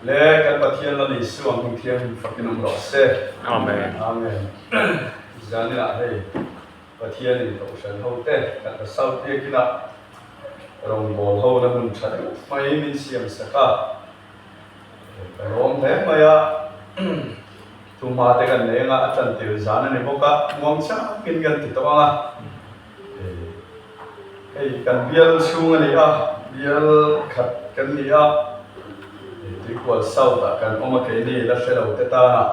le kan pathian la ni suang hung thiam fakinum ro se Amen. amen zani la hei pathian ni to san ho te kan sau te kina rong bol ho na mun chat mai min siam saka rong he maya tu ma te kan le nga atan te zana ni boka muang cha kin kan ti to nga hei kan bial chung ani a bial khat kan ni a equal sau ta kan oma ke ni la shelo te ta na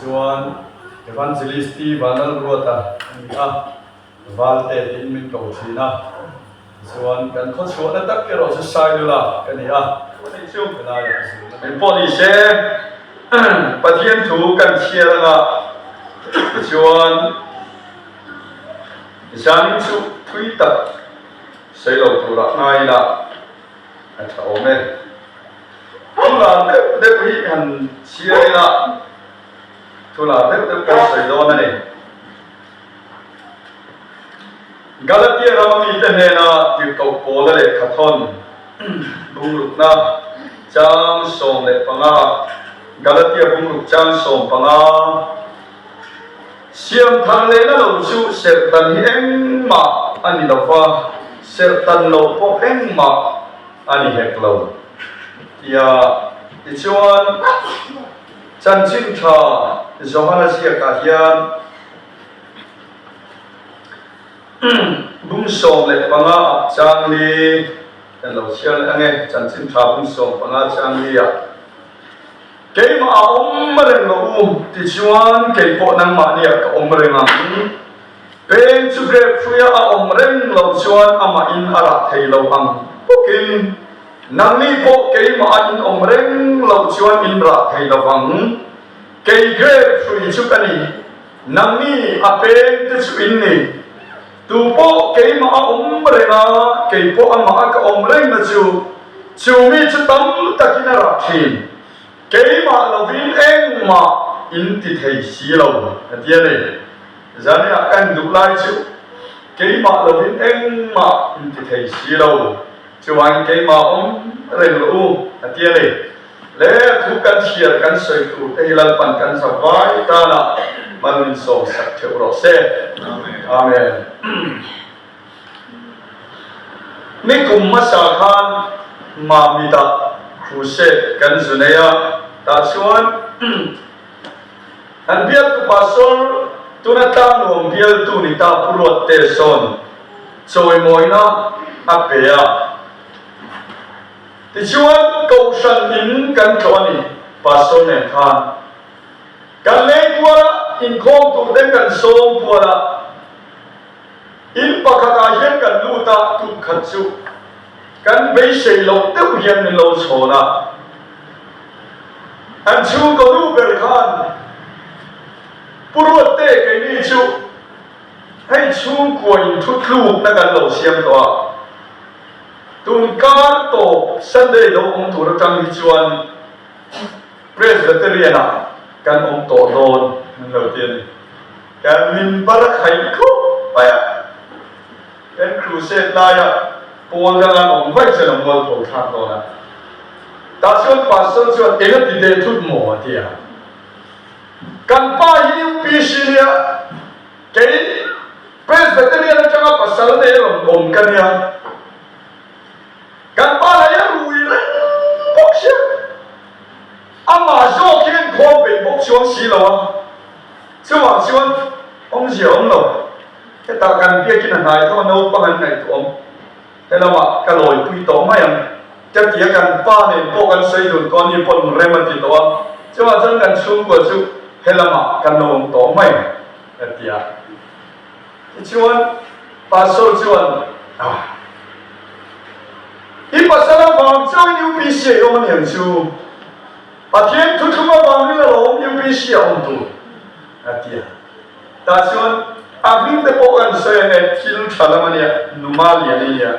chuan evangelist Vanlalruata ani a valte in min ko thina chuan kan kho chuan na tak ke ro sa sai la kan ni a ni chu kana ya men police pathian thu kan chia nga chuan zani chu thui tak sei lo tu la ngai la a thau me tu la de hi han chia la tu la de kan sei do na ni Galatia ramami te ne na ti ko ko le khathon bungruk na chang som le panga Galatia bungruk chang som panga Siamthar le na lo chu sertan hi eng ma ani lo fa sertan lo po eng ma ani hek lo ya ti chuan chan chin tha Johana sia ka hian bung som le panga chang li kan lo chial ange chan chin tha bung som panga chang li ya ke ma om reng lo ti chuan ke po nang ma ni ka om reng ang pen chu gre phuya a om reng lo chuan ama in ara thei lo ang pokin nang ni po ke ma in om reng lo chuan in ra thei lo ang ke gre phui chu kani nang ni a pen te chu in ni tu po ke ma om reng a ke po ama ka om reng na chu mi chu tam takina ra thin ke ma lo vin eng ma in ti thei si lo atia ne zani a kan du lai chu ke ma lo vin eng ma in ti thei si lo chu an ke ma om reng lo atia ne le thu kan chiar kan soi tu te lal pan kan sa vai ta na man so sak theu ro se amen ni kum ma sa khan ma mi ta khu se kan zuneya ta chuan an bial tu pastor tuna ta nom bial tu ni ta purot te son Chawimawina apea ti chuan ko san in kan thoni pastor ne khan kan le kwa in khom tu den kan som pura in pakhata hian kan lu ta tu khat chu kan bei sei lo teu hian ni lo chona an chu ko lu ber khan purut te ke ni chu hai chu koin thu thlu na kan lo siam to tun ka to sunday lo ong tu ra tang hi chuan presbyterian kan ong to don lo tien kan min para khai khu pa kan crusade la ya pol ra ong vai chen ong wal to tha to na ta chuan pastor chuan ena ti de thut mo atia kan pa hi UPC nia ke presbyterian changa pasal de om kan ya kan pa la ya rui re bok sia ama zo kien ko be bok chuan si lo a chuan ong sia ong lo ke ta kan pia kin nai tho no pa han nai to om thế là mà cái lối quy tổ mấy anh chắc chỉ cần ba年多กันxây dựng con như con remen thì đó chứ mà chân cần xuống của chú thế là mà cần nông tổ mấy là tiệt chuan pastor chuan ít pastor là vàng chơi UPC ông nhận chú thiên thu thu mà vàng đi là ông UPC ông tu là tiệt ta chuan vinh để bộกันxây này chỉ lúc chả làm gì normal vậy này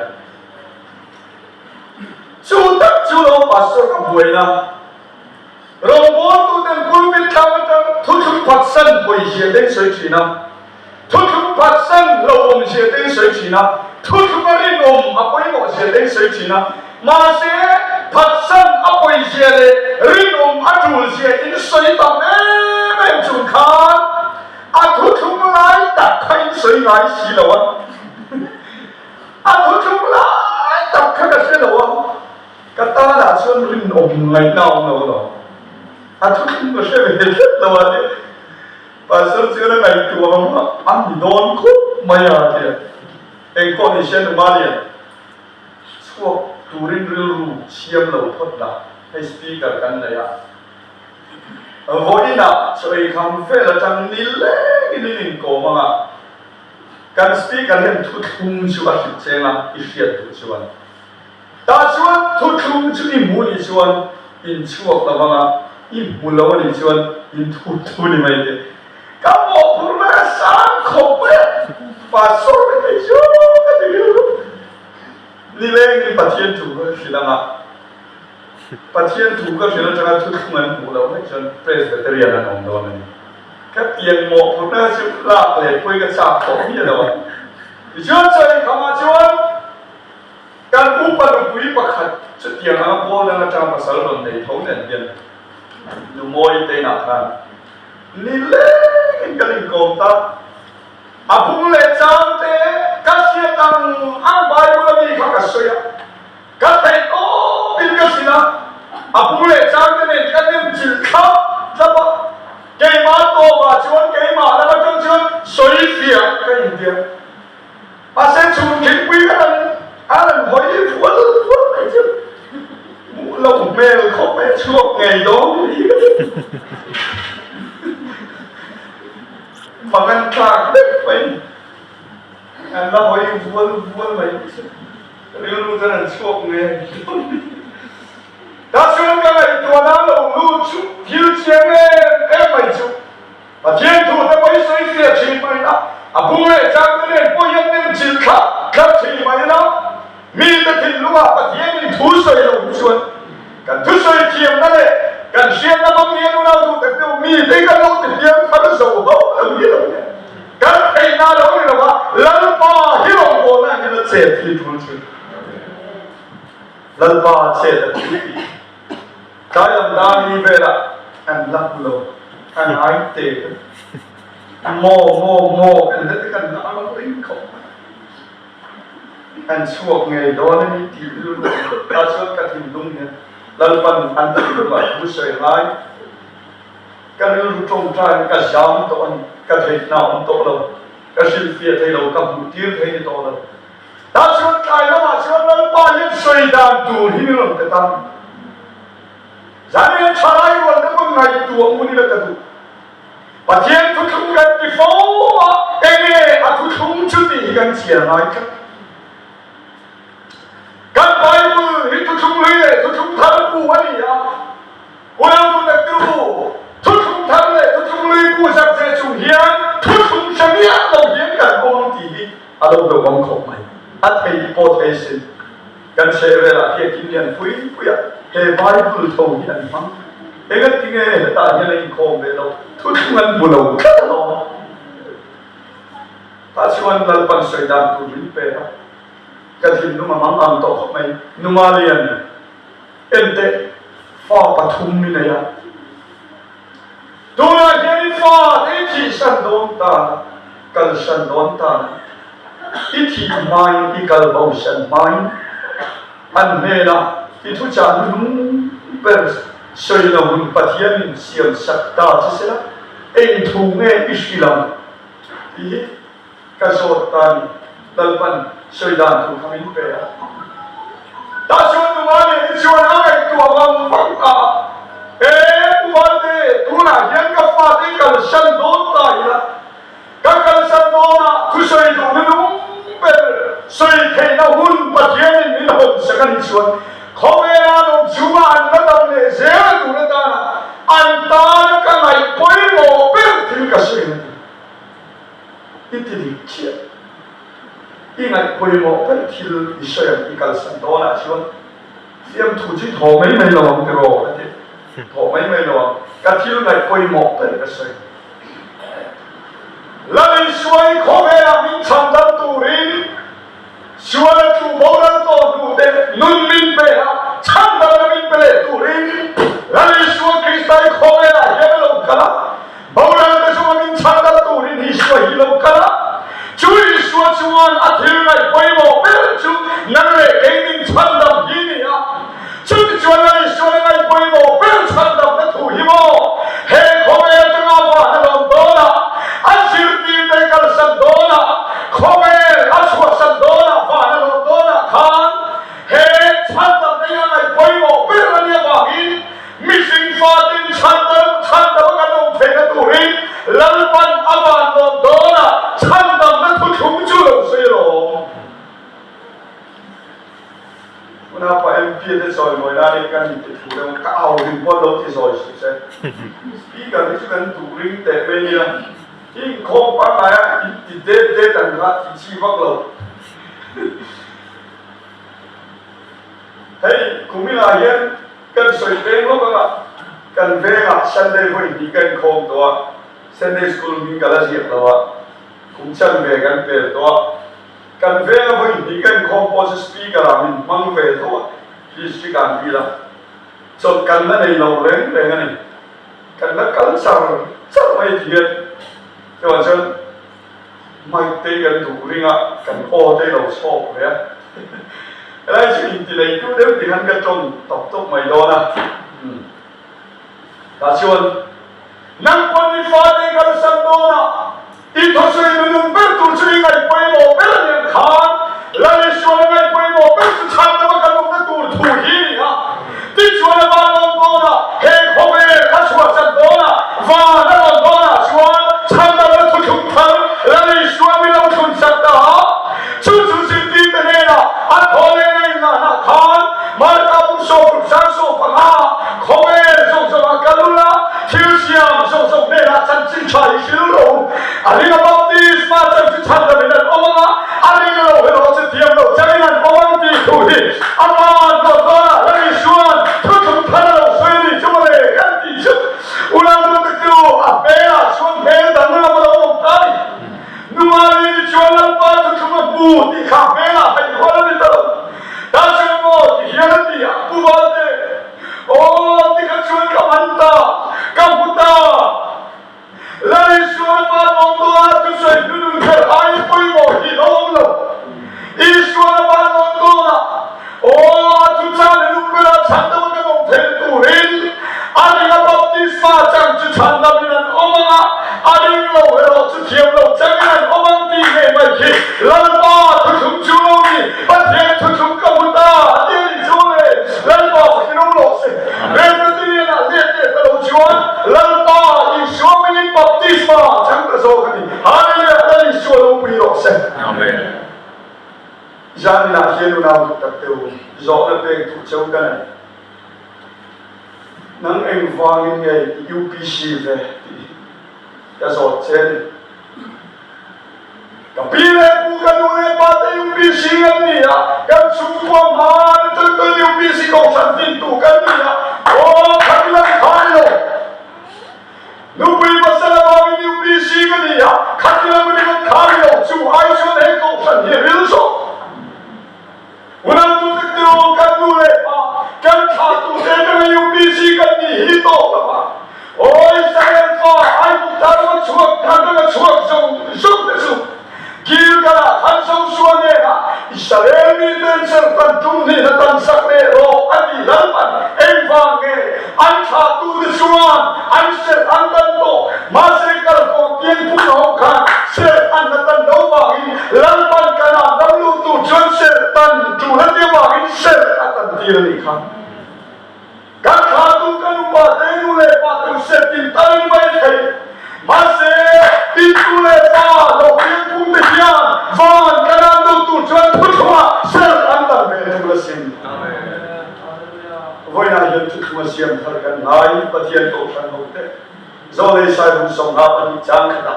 chú tất chú lo pastor ka buai na robot tu den pulpit thang ta thu thu phát sân buai hiền đến soi chỉ na thu thu phát sân lo om hiền đến soi chỉ na thu thu cái rin om apoi mo hiền đến soi chỉ na mà sẽ phát sân apoi bồi xe rin adu xe in soi tầm em chung khan thu chung lại đặt khai soi ngay xí đâu thu chung lại đặt khai cái xe đâu cái ta đã xuân rin ngày nào đâu thu chung cái xe về hết đâu và sớm xưa nó ngày chùa mà ăn thì đón khúc mày à kìa anh con thì xem được bao nhiêu suốt turin riu siam lâu thoát là hay speaker kan này à voi na soi khăm phê là chẳng nín lẽ cái nín cổ mà kan speaker hiện thu thung chuan xem là ít phiền thu chuan ta chuan thu thung chu đi mua đi chuan in chuộc là mà in mua lâu đi chuan in thu đi mày đi các bộ phụ nữ sáng khổ ấy và số cái số cái điều đi lên đi bắt thiên thủ cái gì đó mà bắt thiên thủ cái gì đó cho nó thu ngân phụ đâu hết chân Presbyterian là ông đó này các tiền bộ phụ nữ chịu lạc để quay cái sạp khổ như đó thì chưa chơi không mà chưaการอุปถัมภ์วิปัสสนาจุดอย่างนั้นพอแล้วจะมาสารบันในท้องแดนเดียนดูมวยเตะหนักกันนี่เล่นกันอีกคนตาอาพุ่งเล่จังเตะกัสเซียตังอังใบบุรีข้ากัสเซียกัสเตโต้ปินกัสซินะอาพุ่งเล่จังเตะเนี่ยกันเนี่ยจิลข้าจับเกย์มาโตมาชวนเกย์มาแล้วก็ชวนสวยเสียกันอินเดียอาเซชุนคิดวิ่งกันอะไรหอยฟัวอะไรchứ lồng mê không mê chuộc ngày đó mà ngăn chặn đấy vậy anh là hỏi vuông vậy riêng luôn là chuộc ngày đã xuống cái này tuần nào lâu lu chụp thiếu钱em mày chụp và thiên thủ đã mấy suy xét chỉ mày đó bung này trang cái này bôi em nên chỉ khắp chỉ mày đó mi ta thiên lúc à và thiên mình thu sợi lâu chuộtกันทุกส่วนเทียมนั่นแหละกันเชียร์นั่นบางเรื่องเราดูแต่เดี๋ยวมีที่กันเราติดเทียมทำให้สู้เขาเรื่องนี้เราเนี่ยกันใครน่าเราเนี่ยว่าลัลปาฮิโร่โบนั่นเนี่ยเจ็บที่ทุนชุดลัลปาเจ็บที่กายอันดานีเวลาอันลักโลอันไอเตะโมอันนั้นกันน่าเราเองเขาอันช่วงไงโดนนี่ที่รู้ตาช่วงกระถิ่นลุงเนี่ยlalpan antar rumah busai lai kan lu trong trai ka jam to an ka thei na on to lo ka sil fia thei lo ka bu tir thei to lo ta chuan kai lo ma chuan lalpa yin soi dan tu hi lo ka ta zani thalai wal na ko ngai tu mu ni la ka tu pathian thu thum kan ti fo enge a thu thum chu ti kan chia lai ka kan Bible itu cumle, itu cumthar ku wani ya. Orang tu nak tu, tu cumthar le, tu cumle ku sak se cumhian, tu cumshamia lo hian kan orang tihi, ada berwang kau mai. Atai hipotesis, kan saya lah dia kinian pui ya. Bible tahu hian mang. Engat tinggal tak hian lagi kau belo, tu cungan bulau kalau. Pasuan lalpan syaitan tu limpah. Cái gì nó mà mang ăn to không mày nó mà liền em tệ pha bắt thùng như này à tôi là cái pha cái chỉ sân đón ta cần sân đón ta ít thì mai ít cần bao sân mai anh mẹ là ít thu trả đúng bên soi là muốn bắt hiện xiêm sắc ta chứ sao anh thu nghe ít làm thì cái số tan lalpan soi dan tu kami pe ya ta chuan tu ma le chuan ai tu awang phang ta buat de tu na hian ka fa ti kal san don ta ya ka kal san don na tu soi tu ni lung pe soi thei na hun pa hian ni hon sakan chuan khome na lo chuma an na dam le ze tu na ta na an ta ka ngai poi mo pe ti ka soi na ti chi ingat koi mo kan thil Israel ikal san dona chuan siam thu chi tho mai lawang te ro ati tho mai lawang ka thil ngai koi mo kan ka sai lai suai kho ve la min cham dam tu rin suai tu bo ran to tu de nun min pe ha cham dam min pe tu rin kia để rồi ngồi ra đi cái gì thì thủ cái ảo hình con đâu thì rồi sẽ cái cái cần thủ ring tệ bên này cái không bắt lại thì để tận ra thì chi vắc lâu hey cũng như là hiện cần soi bên lúc đó cần về gặp Sunday với đi cần không đó Sunday school mình cái là gì đó cũng chân về cần về đó cần về với đi cần không có speaker là mình mang về thôi thì chỉ cần đi là cho cần nó này lâu lên về này cần nó cắn sẵn mấy thiệt cho chân mai tây cần thủ riêng ạ cần ô tây đầu sọp vậy cái này chỉ thì này cứ đến thì hắn cái trong tập tốc mày đó nè đã chuồn năng quan đi phá tây cần sẵn đó nè ít thôi suy mình biết tụi suy ngày quay bộ biết là nhận khán là đi xuân ngày quay bộ biết sự chăm đó mà cần một cái tụi thủ hi nè tí chuồn là ba lon đó nè hệ không về các chuồn sẵn đó nè và nó lon đó nè chuồn chăm đó là tụi chúng ta là đi xuân mình đâu chuồn sẵn đó chú xin tin cái này nè anh thôi này là khán mà ta cũng sổ sáng sổ bằng ha không về sổ sổ cái luôn là thiếu xiêm sổ sổ này là chân chính trái xíu luôn anh ấy là baptist mà chân chính chân là mình là ông á anh ấy là người đó sẽ tiêm đâu cho nên là ông đi thủ đi anh mà đó là đi xuân thứ chúng ta là suy đi cho mà để cái gì chứ ulang tu tu à bé à xuân bé đằng nào mà ông tới nhưng mà đi xuân năm ba thứ chúng ta bù thì khác bé là phải có đi đâu đã xuân một thì hiện đi à bù vào đây oh thì các xuân cảm ơn ta cảm ơn ta lấy xuân ba ông đó tu xây đừng cái ai quay một thì ông đâu ý xuân ba ông đó oh tu cha nên lúc bây giờ chẳng đâu cái ông thầy tu rin anh là baptist mà chẳng chỉ chẳng đâu nên ông á anh là người đó chỉ thiệp đâu chẳng nên ông ăn đi về mà khi lần ba tu chúng chú đi bắt thế tu chúng cảm ơn ta đi chú này lần ba phải nông lộ sẽ về cái gì là liệt liệt cái đầu chúa lần ba đi chúa mình baptist mà chẳng có số cái gì anh là đi chúa đâu bị lộ sẽ amen Giang là hiện nào cũng tập tiêu rõ là về thủ châu cái này nắng anh vang ngày UPC về ya rõ trên cái pin này cũng cần nuôi ba tay UPC cái gì à cái xung quanh mà tôi UPC cộng sản tin tụ cái gì à oh thằng này khai rồi nếu bây giờ sẽ là UPC cái gì à thằng này mình khai rồi chú ai cho đấy cộng sản hiện biết rồi ulang tu tu kan tu le kan tha tu se kan UPC kan ni hi to la ba oi Siamthar ai bu ta ma chuak kan ka chuak so kil kala han so suan ne na Israel ni den ser tan tum ni na tan sak ne ro ani lan pan en va nge an tha tu de suan an se an tan to ma se kal ko tien pu no kha se an na tan no ba in lan pan kana nam lu tu chon se tan tu na de ba in se atan ti ni kha kan tha tu kan ba de nu le pa tu se tin tan mai thai ma se tin tu le pa lo tien pu de yan van kana lu tu chon pu thwa se an tan ve tu la sin voi na hiện thực mà Siamthar kan nai pathian to kan ho te zo le sai hum som na pani chang khata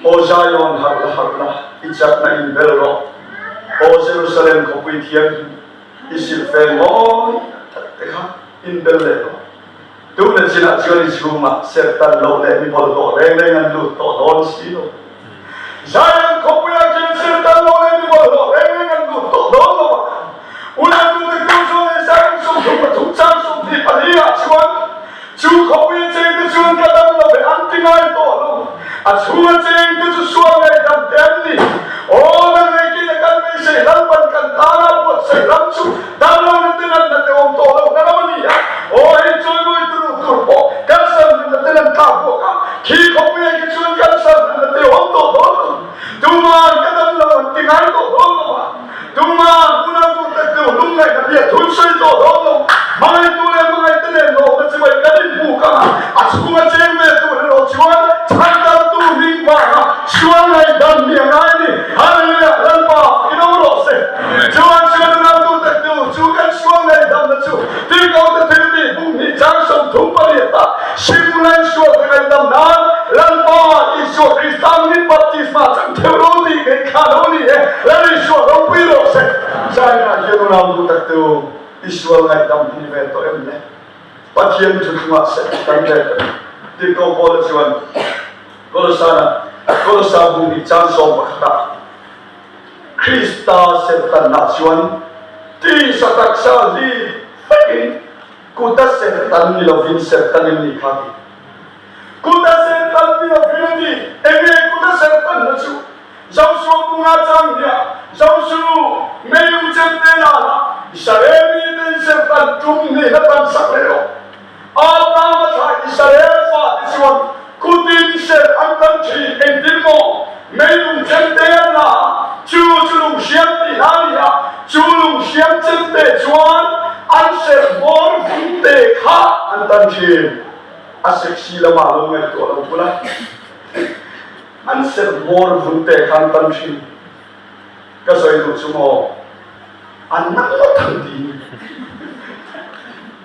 o Zion har la ichak na in belro o Jerusalem ko pui thiam isil fel mo te kha in bel le tu na china chori chuma sertan lo le mi bol do le le ngan lu to don si lo Zion ko pui a sertan lo le mi bol do le le ngan lu to don lo ulang tu te tu so le sang so tu chang so ti palia chuan chú không biết trên cái chuông cái tâm là phải ăn tiếng ai to luôn à chú trên cái chuông này làm đen đi ô cái này kia là cái này sẽ lăn bần cần ta là buộc sẽ lăn chú ta lâu nó tên là tên ông to đâu nó đâu đi à ô ấy chơi nuôi từ bỏ cái sân là tên là ta buộc à khi không biết cái chuông cái sân là tên ông to đó chú mà cái tâm là tiếng ai to đó mà chú mà cũng đang tụt từ lúc này là địa thốn xây to đó luôn mà này tôi lên mà này tên là nó chỉ vậy cái buka aku macam itu lo cuan cakap tu hingga cuan lagi dan dia lagi haleluya lempa kita urus cuan dalam tu tu isual ngai dam ni ve to em ne pathian chu khuma se kan de ti ko ko chuan ko sa bu ni chan som pakta Krista se tan na chuan ti satak sa li fakin kuta se tan ni lovin se tan ni khati kuta se tan ni lovin ni enge kuta se tan na chu zau su bunga chang ya zau su meyu chen te la Israel ni den se tan tum ni na tan sak le ro ata ma tha Israel fa chuan kutin se an tan chi en din mo meyu chen te la chu lung siam ti na ni ya chu lung siam chen te chuan an se mor fun te kha an tan chi asek si la ma lo ngai to lo pula an se mor fun te khan tan chi ka soi lu chu mo an na lo thang di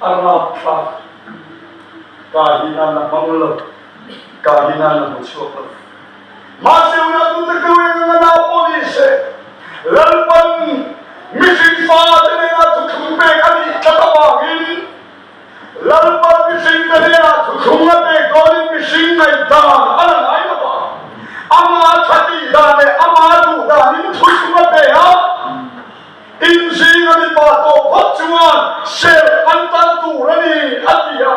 an na pa ka hi na na mang lo ka hi na na mo chu lo ma se una tu te ko nga na police lalpan missing father na tu khumpe ani tatawagin lalpan missing na tu khumpe calling missing ngai dan alang ai ba ama thati da ne ama du da ni thu khumpe ha in sing ani pa to phachuan se antan tu rani atia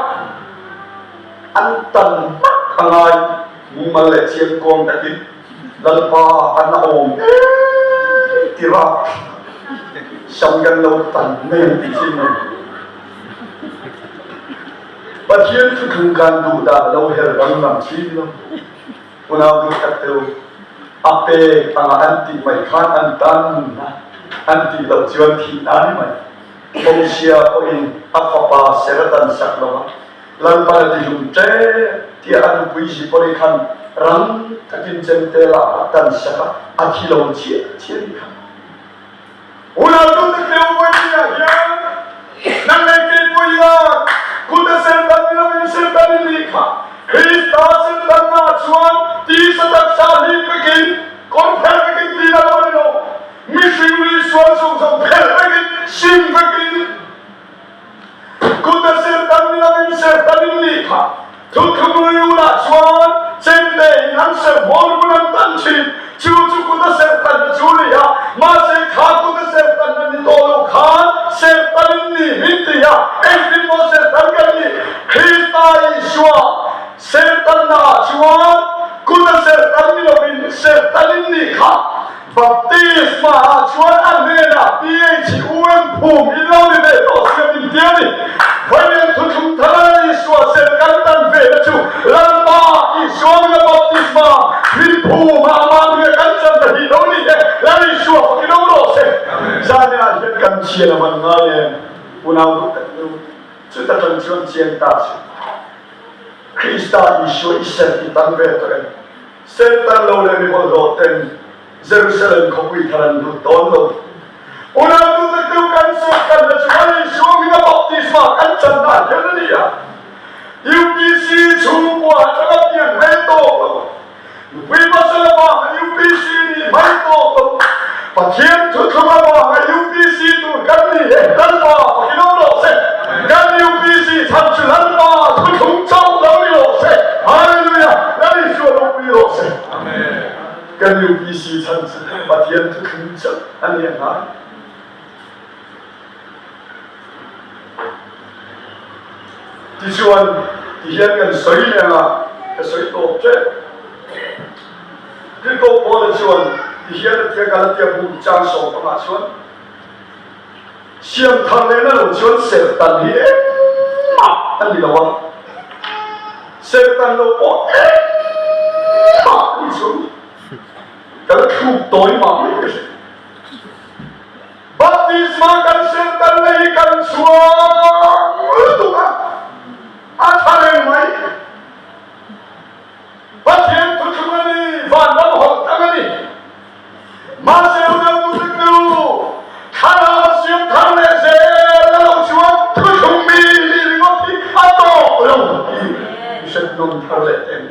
antan angai male chiam kong takin lalpa ana om tira samgan lo tan men ti chin pathian thu thung kan du da lo her bang lam chin lo una du tak teu ape anga anti mai khan an tan na anti lo chuan thi na ni mai bong sia o in apapa seratan sak lo lalpa ti jum te ti anu pui si pori khan ram takin chen te la tan saka akhilo chi ni khan una tu te teu wa ya nan le ke pui ya kuta sen tan ni lo sen tan ni kha Krista sen tan na chuan ti satak sa hi pekin kon phel pekin ti na lo ni lo mi sing ni suan song song phel pekin sim pekin kuta sen tan ni lo sen tan ni kha tu khumui ula chuan chen de nan se bor bunan tan chi chu kuta se tan chu li ya ma se kha kuta se tan ni to lo khan se tan ni hit ya every mo se tan kan ni Krista Yeshua se tan na chuan kuta se tan ni lo bin se tan ni kha baptisma chuan amena PHUM phum in lo ni de to se min dia ni When tu thum thara Yeshua se kan tan ve na chu lalpa Yeshua na baptisma min phum ama ni kan chan da hi lo ni de la Yeshua ki lo lo se zania he kan chia na man nga le unang du ta lu chu ta tan chuan chien ta chu Krista Yeshua isen ki tan ve to en se tan lo le mi mo lo ten Jerusalem ko wi tharan du ton lo unang du ta tu kan se kan na chu Yeshua mi na baptisma kan chan da he ni ya UPC chu kwa ta pian hai to wi ma sa ba UPC ni mai to pathian thu thuma ba UPC tu kan ni he kan ba ki lo lo se kan UPC tham chu lan ba thu thum chau lo ni lo se hallelujah la ni shu lo wi lo se amen kan UPC tham chu pathian thu thum chau an ni ha ti chuan ti hian kan soi le nga ka soi to che ti to po le chuan ti hian ti ka la ti bu chang so pa ma chuan Siamthar le na lo chuan ser tan hi ma an ni lo wa ser tan lo po ma ni chuan ka la khu toi ma ni baptisma kan ser tan le kan chuan tu ka athare mai pathian tu thumani Vanlalruata tangani ma se una tu tu khana Siamthar le se lo chuan tu thumi ni ngoti ato lo se non thale tem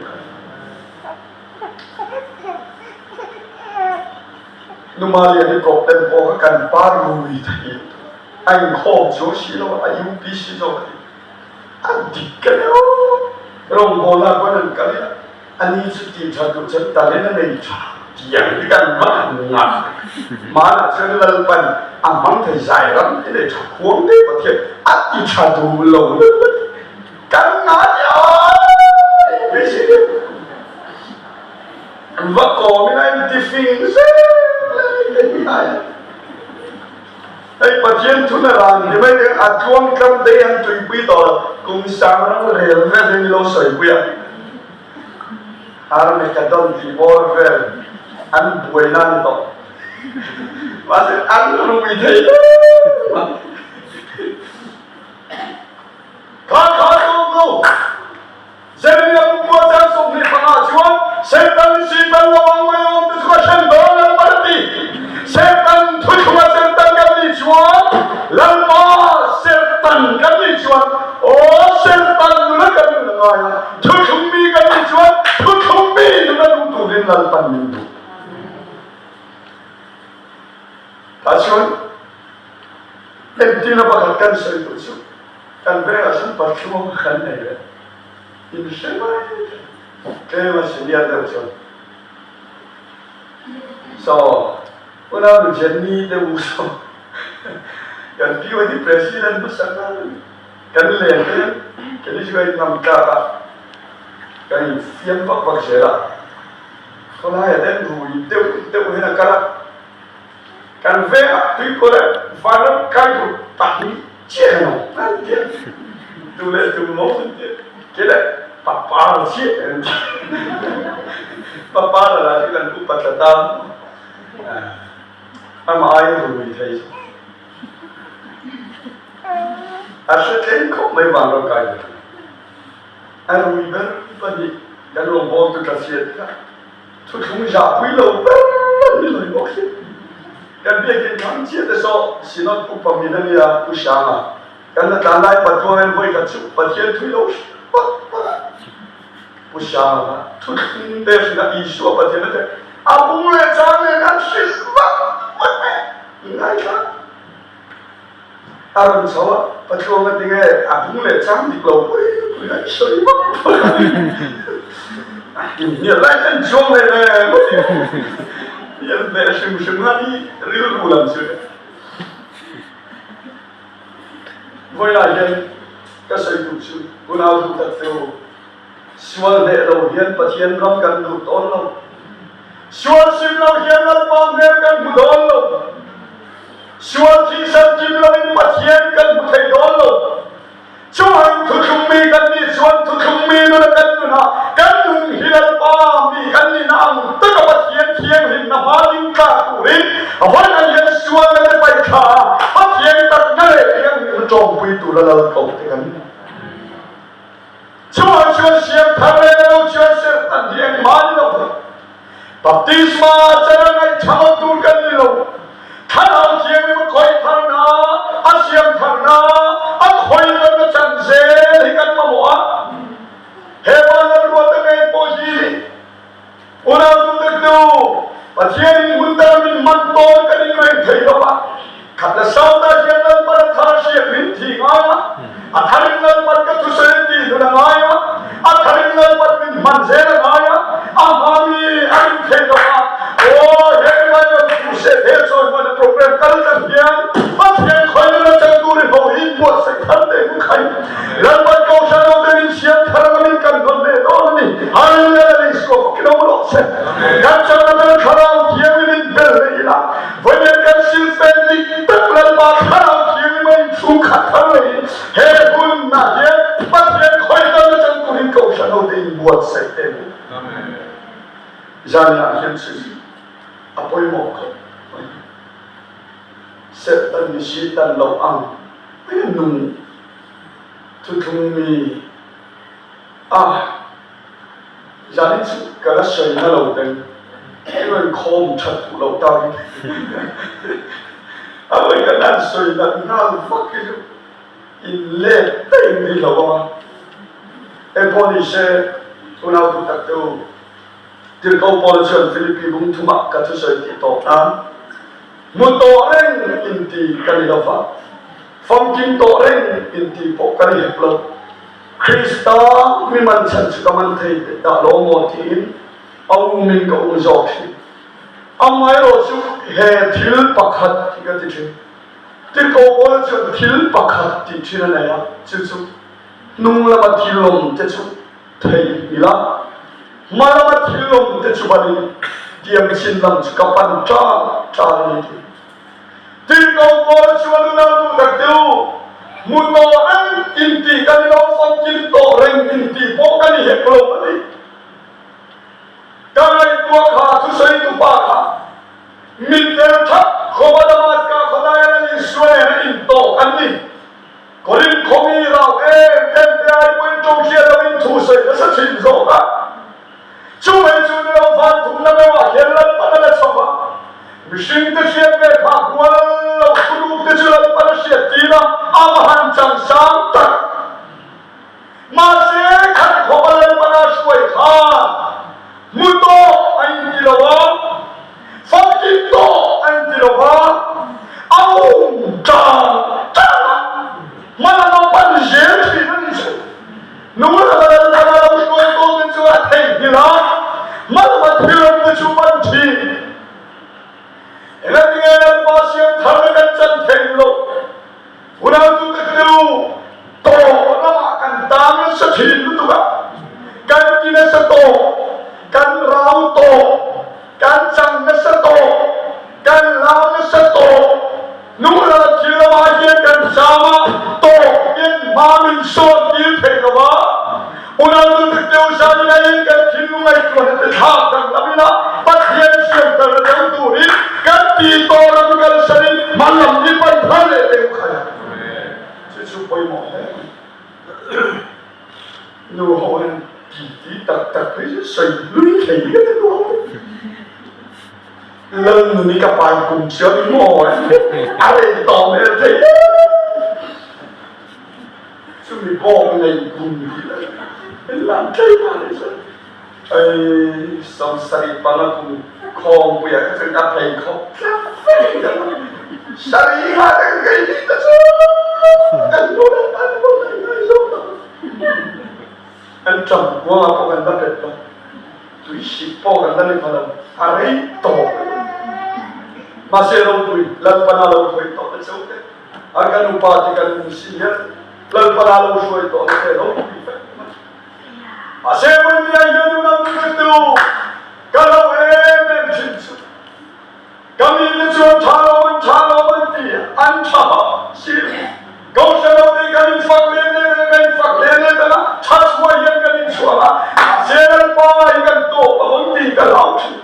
numali ni ko tem po kan parui thai anh khom chỗ xí lo anh UPC rồi anh đi cái đó rồi ngồi là quan điểm cái anh đi chút tiền thật cũng chân ta lên nó này tiền cái căn mắt ngặt mà là chơi lần lần anh mắng thầy dài lắm cái này thật cuốn đấy mà thiệt anh đi thật đủ lâu căn ngã nhau cái gì và có cái này thì phim ay patien tu na ran di mai atuang kam de an tui pui to kung sang rang rel ve de lo soi pui ar me ka don di bor ve an buai nan to wa se an ru mi thei ka tu zeni ya bu ta so ni pa chuan setan si tan lawang mai om tu ka chen do na parti setan thui khwa setan ka ni chuan lan ma setan ka ni chuan o setan nu na ka ni nga ya thui khum mi ka ni chuan thui khum mi nu na tu tu din lan pan min tu ta chuan em tin na ba kan sai tu chu kan ve a san pa chu khan nei le in shemai ke ma shi ya da chu so una lu jenni de uso kan piwa di president besar kan le ke ni juga nam ka kan fiam pak pak sera kalau ya dan ru itu hena kala kan ve tu ko le falam kan tu tak ni cheno nanti tu le tu mo kira papa sih papa lah tu kan tu patatam ama ai ru thei asyik kau mai bang lo kai ai ru ber pani kan lo bo tu kasih tu thung ja pui lo ni lo bo kan dia kan kan chia de so sinot pu pamina ni ya pu shama kan na tanai patron voi ka chu patien thui lo pu shama tu thung de na I so patien de abung le chang le kan shis va ngai ka aron sawa patron ga tinge abung le chang di lo pui ngai soi va ni lai kan jong le yang bersih ni real bulan sudah. Boleh aja kasih tuju, bulan tu tak tahu. Sual deh lo, yang pasien ram kan betul lo. Sual sim lo, yang alpam kan betul lo. Sual kisah kim lo, yang pasien kan betul lo. Cuman tu kumi kan ni, sual tu kumi tu kan tu na, kan tu hilang pam ni kan ni nam, tak apa tiang hin na maling ka kurin, awal yang sual le pai kha, tiang tak ngale tiang jom pui tu la kau kan. Cuman Siamthar le lo Siamthar tiang maling lo, baptisma cara ngai chama tu kan ni lo, kalau tiang ni koi thar na, Siamthar na, koi na chan se hikan mamoa, Vanlalruata ngai poji. Orang tu tu, pasien muda min mantor kering kering thei doa. Kata sauda jenal par thasi binti ngaya, atharingal par katu serti duna ngaya, atharingal par min manzer ngaya, amami arin thei doa. Oh, hekmayo kuse heso mana program kalkan biang, pasien khoyna changuri ho input sekhande khai. Lambat kau shano demin Siamthar min kan donde doni, haringal isko kilo se. Kacang nama kharau kiam min berila, banyak kan silpendi terlalu kharau kiam min suka terlalu. Hebun naje, pasien khoyna changuri kau shano demin buat sekte. Jangan akhir sisi. Apa yang mau kau? Setan ni setan lawang, ayam nung, tutumi, jadi kalau saya nak lakukan, ini kom chat lakukan. Apa yang nak saya nak fakir, ini ini lawan. Polisi, tunau tu tak tahu. Zirtawp polisi Filipina bung tumak kata saya tidak tahu. Motoren inti kali lawan. phong kim to reng in ti po kali heplo Krista mi man chan chu kaman thei da lo mo tin au min ko u zo thi amai ro chu he thil pakhat ti ka ti thi ti ko ol chu thil pakhat ti thi na ya chu chu nung la ma thilom te chu thei ila ma la ma thilom te chu bani diam chin lam chu kapan cha ni ti ti ko ol chu na tu dak tu muto an inti kan lo phong kim to reng inti po kan he klo ani kai tua kha thu sei tu pa kha min ter thak khobadamat ka khodaya ni suane in to kan ni korin khomi rao em pe ai point tong sia lo in thu sei na sa chin zo ka chu mai chu ne lo fan thum na me wa khel lan pa na choma mishing te sia pe pha gwal lo khulu te chu lan pa na sia ti na amahan chang sang tak ma se khat khobalan pa na suai kha muto ain tilawa fakito ain tilawa au cha mana no pan je ti ni se no mana la la lo suai to te chu a thei ni la mana ma thilom te chu ban thi ela tinga pa Siamthar kan chan thei lo una tu te tu to na ma kan tang sa thin tu ka kan ti na sa to kan rau to kan chang na sa to kan lao na sa to nu la thila ma ye kan sama to in ma min so ti thei lo ba una tu te tu sa ni na yin kan thin nu ngai to na te tha kan la bi na pat yen Siamthar na tu ri kan ti to ra kan sarin malam ni pan thale le khaya chu poi mo nu ho en ti tak tak pe sai lui thei cái thế nu lần nu ni ka pai kum sia ni mo are to me thei chu mi bo ngai kum ni làm thei ma le sa ai sam sari pa la kum khom pu ya ka ka thei khom sari ha ta cái ni ta chu anh trầm quá có gần bắt được không? Tụi ship po gần đây mà làm ai to mà xe đâu tụi lần pan nào tụi to nó xấu thế anh cần upa thì cần xin nhé lần pan nào tụi to nó thế đâu à xe bên này giờ nó đang tu cái đâu em chịu cái gì nó chưa thà lo bên kia anh thà xin câu sao đâu đi cái gì phật lên đó thắt qua yên cái gì xóa là xe lên pa cái tổ và vấn đề cái lão chứ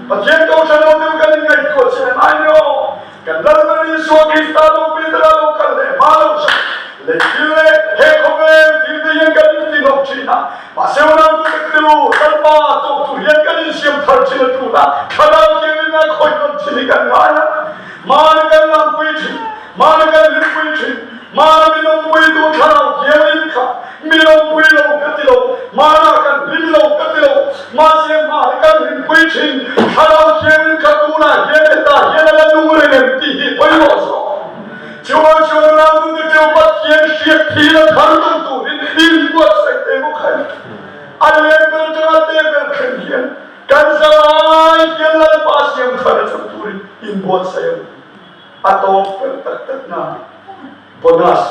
và thiên câu sao đâu đi cái gì ngày tuổi xe này nhô cái lần này đi xóa cái ta đâu biết đâu cái này mà đâu sao lấy cái này hết không em thì đi yên cái gì thì ngọc chi na mà xe nào đi cái đâu lần pa tổ tu yên cái gì Siamthar chi là tu na khá là cái này là khôi ngọc chi cái này mà cái làm quy trình mà cái làm quy trình mà mình không quy tu khá là kia mình khá mình không quy lâu cái gì đâu mà là cái mình lâu cái gì đâu mà xem mà cái mình quy trình khá là kia mình khá tu na kia mình ta kia là nu người mình tí bây giờ sao chúa làm tu cái chúa bắt kia siết thì là thằng tu in quật sai thế không khai anh em bên trong thế bên khen hiền kan sai kia là ba Siamthar trong tu in quật sai atau tak na bonus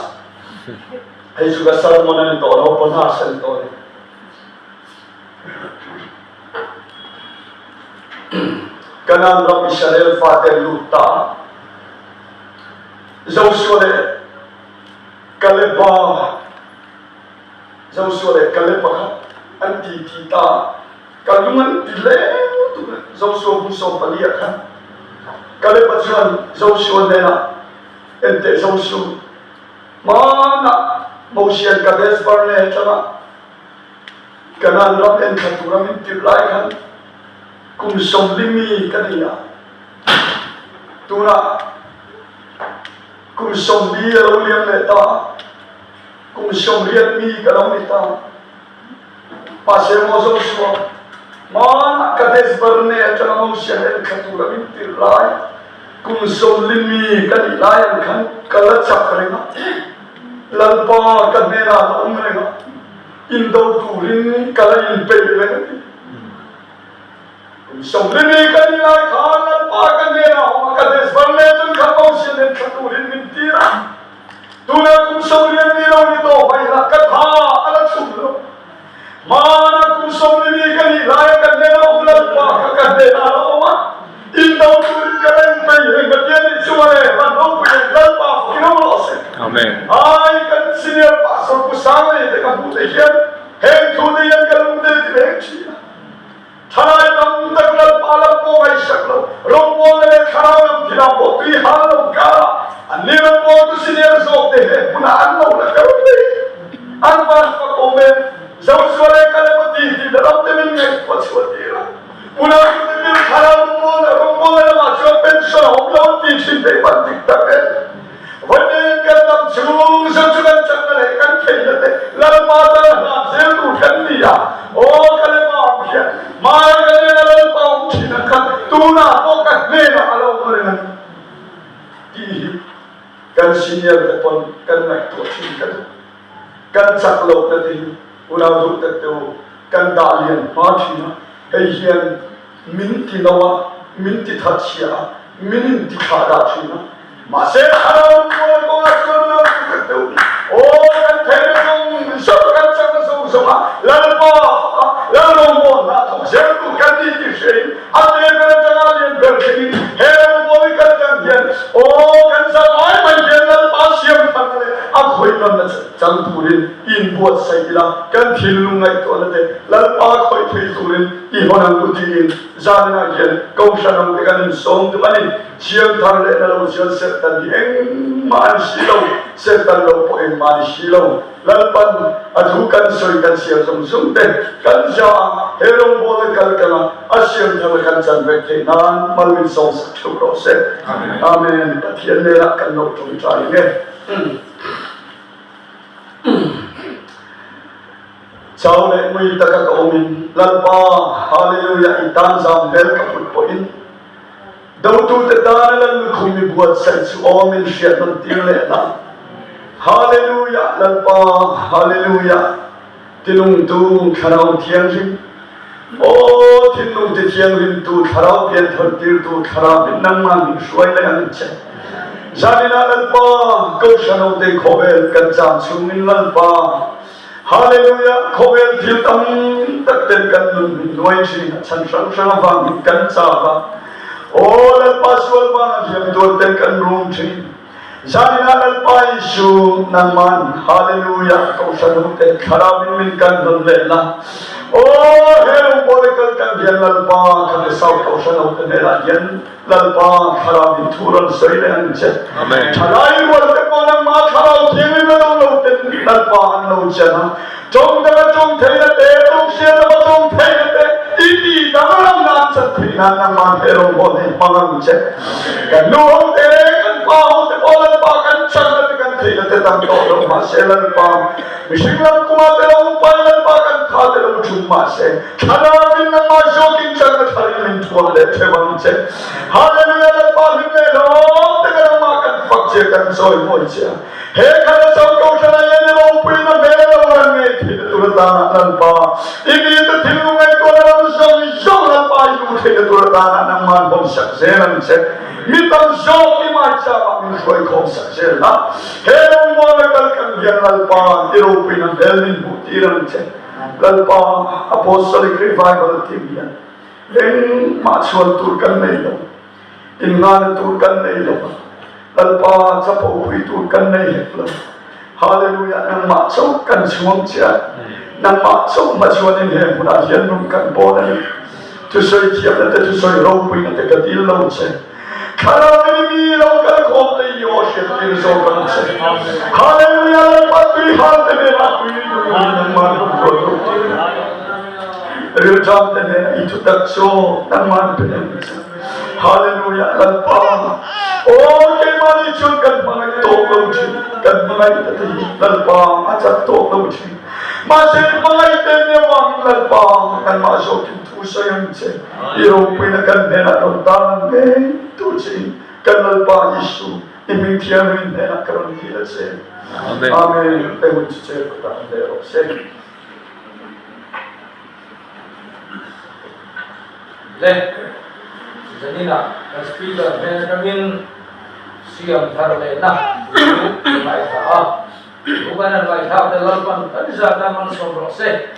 hay juga sermon itu orang bonus itu kanan Rabbi Israel Father Luta Joshua kalepa anti kita kalungan dile Joshua buso paliakan kalepa juan Joshua nena ente Joshua mana Mosian kades barne chama kanan ram en khatura min tirlai khan kum somlimi kania tuna kum sombi lo liam leta kum somriat mi kalau nita pasel mozo mana kades barne chama Mosian en khatura min tirlai kum som limi kan layan kan kala chakrenga lalpa kan mera umrenga indo turin kala in pelenga kum som limi kan lai khan lalpa kan mera kan desvarne tun khapau sinen khaturin mintira tuna kum som limi ro ni to bai la katha ala chumlo mana kum som limi kan lai kan mera lalpa kan mera oma indo turin kala in pelenga tian suare la no pai lalpa kinolo. Amen. Ai kan senior pastor kusang ni dekat butehian, heng tu dia kalau dia tidak cia. Thanai nam dekat palang po ay saklo, rompo le karam tidak poti halam kara, ani rompo tu senior sok deh, puna anlo la kalau ni, anwar pakomen, jauh suara kalau poti di dalam temen ngek pasuati lah. Puna tu dia karam rompo le macam pension hoklau di sini bantik tak.วันกันนำชูสัจกันจังเลยกันเขียนเลยลัลมาตาหน้าเสียดูขันนี่อ่ะโอ้กันเลยมาเขียนมากันเลยลัลมาอุ้งที่นั่นกันตูน่าโอ้กันเนี่ยนะอะไรวะเนี่ยที่กันซีเนียร์แต่คนกันไม่ตัวชินกันสักโลกนั่นทีอุณหภูมิแต่ตัวกันดาเลียนมาทีนะไอ้เหี้ยมินที่นวะมินที่ทัดเชียมินที่ขาดทีนะmasih haram boleh kau tu. Oh kan terus sekarang sama sama lalu mau nak saya tu kan di sini. Ada yang jangan yang bersih. Heran boleh kan jangan. Oh kan saya macam lalu pasien panggil. Aku itu nak janturin in buat saya kan hilungai tu ada. Lalu aku itu hilungan ihonang kutin. Jangan aja kau sanang dengan song tu ani. Siamthar lehna serta dieng man silau serta lo poem man silau lalpan adukan soikan siam sum teh kan ja herong boleh kalkana Siamthar kan jan vekte nan malwin song saktu proses amen patian lera kan lo tung cari ne Chau le mui taka kaumin lalpa haleluya itan zam bel kaput poin Dau tu tetana lalu kumi buat sensu omin syat mentil lehna. Haleluya lalpa haleluya. Tilung tu kharau tiang rim. Oh tilung ti tiang rim tu kharau pian tertil tu kharau binang man suai dengan cek. Janina lalpa kau shanau te kobel kancan sumin lalpa. Haleluya kobel til tam tak ten kan nun nuai sini chan sang sang vang kanca Oh lalpa sual bang yang tuan kan room tree. Janina lalpa isu naman. Haleluya kau sanu te kharabin min kan lehna. Oh hero boleh kan dia lalpa kan sau kau sanu te nela yen lalpa kharabin turan soile anje. Amen. Thalai wal te ponang ma kharau themi melo te lalpa anlo jana. Jong thei na te jong sia na jong thei na te. Ini dalam nanti nanti mampir boleh mengancet. Kan nuhong kan pau te boleh pakan cakap kan tidak tetap kalau masih lempa. Misalnya kuma te lempa lempa kan kade lem cuma se. Karena ini masuk cakap hari ini boleh terbancet. Haleluya lempa ini loh. Tegar makan fakir kan soal macam. Hei kalau kau sana ini mau punya bela orang ini tidak lempa. Ini itu tilungan orang Zong lalpa itu tidak turun man bom saksenan se. Mitang zong imaca kami koi kom saksena. Herong boleh kalkan dia lalpa European Berlin butiran se. Lalpa apostolic revival tibian. Leng macam turkan nelo. Ingan turkan nelo. Lalpa capo hui turkan nelo. Haleluya nang macam kan suam cia. Nang macam macam ini yang pun ada yang kan boleh. Tu soi tiap nanti tu soi rompui nanti kadil laut se. Kalau ini lau kan kau te yosef ini sokan se. Haleluya lepas Tuhan tene aku ini nang mana produk. Rejam tene itu tak so nang mana tene. Haleluya lepas. Oh kemana cun kan mengai tolong kan mengai tadi lepas macam tolong. Masih mengai tene wang lepas kan masuk. Sayang je, Europe na kan nena tontan tu je, kanal pa Yesu iming tiyamin na karon kita se amen temu che ko ta de ro se le janina speaker ben kamin Siamthar lehna mai tha bukan mai tha de lalpan kan za ta man som ro se